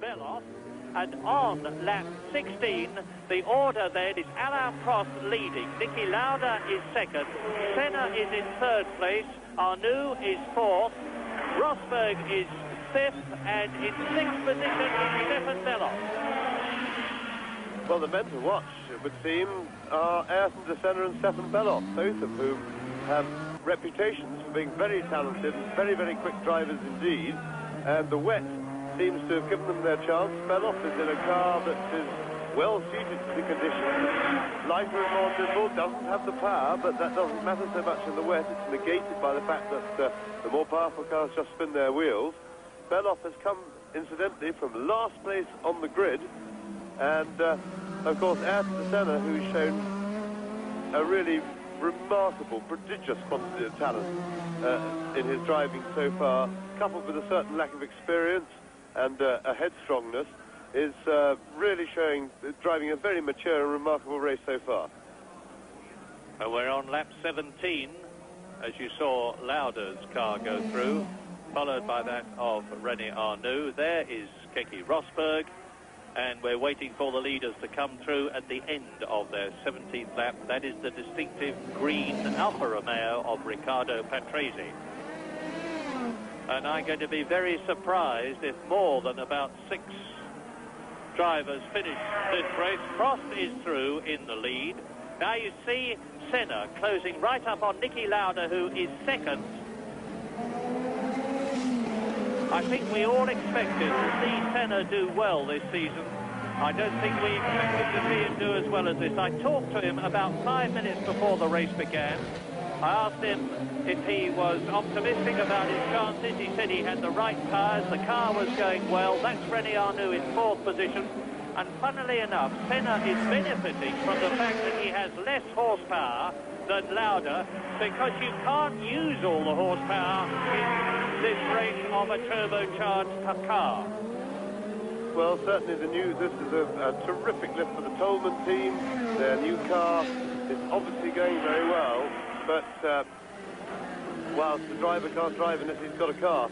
Beloff, and on lap 16, the order then is Alain Prost leading, Niki Lauda is second, Senna is in third place, Arnoux is fourth, Rosberg is fifth, and in sixth position is Stefan Beloff. Well, the men to watch, it would seem, are Ayrton Senna and Stefan Beloff, both of whom have reputations for being very talented and very, very quick drivers indeed, and the wet seems to have given them their chance. Beloff is in a car that is well suited to the conditions, lighter and more nimble, doesn't have the power, but that doesn't matter so much in the wet. It's negated by the fact that the more powerful cars just spin their wheels. Beloff has come, incidentally, from last place on the grid, and of course Ayrton Senna, who's shown a really remarkable, prodigious quantity of talent in his driving so far, coupled with a certain lack of experience and a headstrongness, is really driving a very mature and remarkable race so far. We're on lap 17, as you saw Lauda's car go through, followed by that of René Arnoux. There is Keke Rosberg, and we're waiting for the leaders to come through at the end of their 17th lap. That is the distinctive green Alfa Romeo of Riccardo Patrese. And I'm going to be very surprised if more than about 6 drivers finish this race. Prost is through in the lead. Now you see Senna closing right up on Niki Lauda, who is second. I think we all expected to see Senna do well this season. I don't think we expected to see him do as well as this. I talked to him about 5 minutes before the race began. I asked him if he was optimistic about his chances. He said he had the right tyres, the car was going well. That's René Arnoux in 4th position. And funnily enough, Senna is benefiting from the fact that he has less horsepower than Lauda, because you can't use all the horsepower in this race of a turbocharged car. Well, certainly this is a terrific lift for the Tolman team. Their new car is obviously going very well, but whilst the driver can't drive unless he's got a car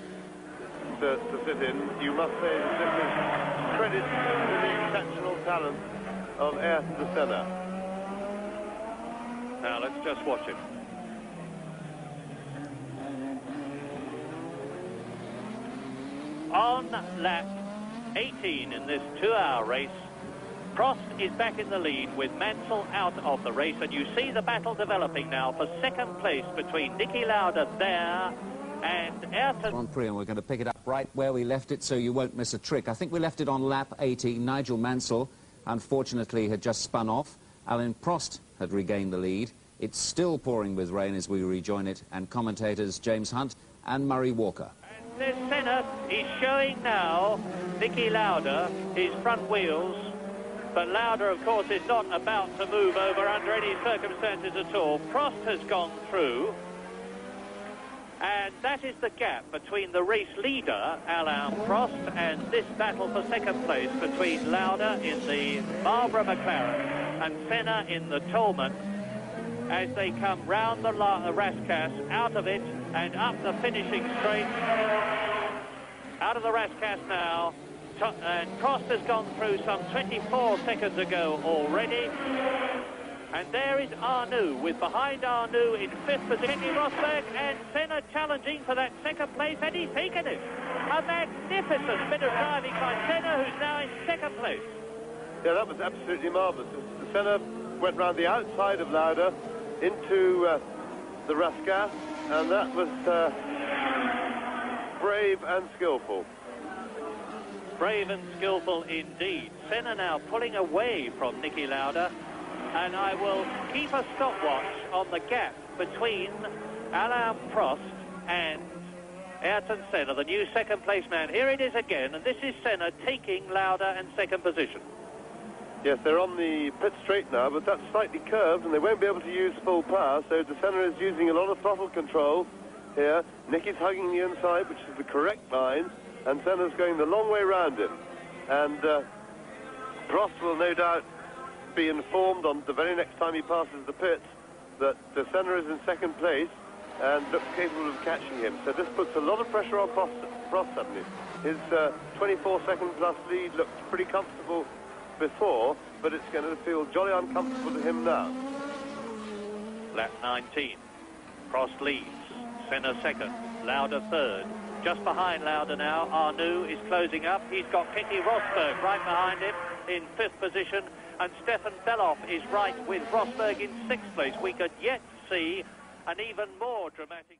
to sit in, you must say that this is credit to the exceptional talent of Ayrton Senna. Now let's just watch him. On lap 18 in this 2-hour race, Prost is back in the lead with Mansell out of the race, and you see the battle developing now for second place between Niki Lauda there and Ayrton. Grand Prix, and we're going to pick it up right where we left it so you won't miss a trick. I think we left it on lap 18. Nigel Mansell, unfortunately, had just spun off. Alain Prost had regained the lead. It's still pouring with rain as we rejoin it, and commentators James Hunt and Murray Walker. And there's Senna. He's showing now Niki Lauda his front wheels, but Lauda, of course, is not about to move over under any circumstances at all. Prost has gone through, and that is the gap between the race leader, Alain Prost, and this battle for second place between Lauda in the Marlboro McLaren and Senna in the Tolman, as they come round the Rascasse, out of it and up the finishing straight. Out of the Rascasse now, and Prost has gone through some 24 seconds ago already. And there is Arnoux, with behind Arnoux in 5th position, Rosberg, and Senna challenging for that second place, and he's taken it. A magnificent bit of driving by Senna, who's now in 2nd place. Yeah, that was absolutely marvellous. Senna went round the outside of Lauda into the Rascasse, and that was brave and skillful. Brave and skillful indeed. Senna now pulling away from Niki Lauda, and I will keep a stopwatch on the gap between Alain Prost and Ayrton Senna, the new second place man. Here it is again, and this is Senna taking Lauda in 2nd position. Yes, they're on the pit straight now, but that's slightly curved, and they won't be able to use full power, so Senna is using a lot of throttle control here. Niki's hugging the inside, which is the correct line, and Senna's going the long way round him. And Prost will no doubt be informed on the very next time he passes the pits that Senna is in 2nd place and looks capable of catching him. So this puts a lot of pressure on Prost suddenly. His 24-second plus lead looked pretty comfortable before, but it's going to feel jolly uncomfortable to him now. Lap 19. Prost leads. Senna second. Lauda third. Just behind Lauda now, Arnoux is closing up. He's got Keke Rosberg right behind him in 5th position, and Stefan Beloff is right with Rosberg in 6th place. We could yet see an even more dramatic...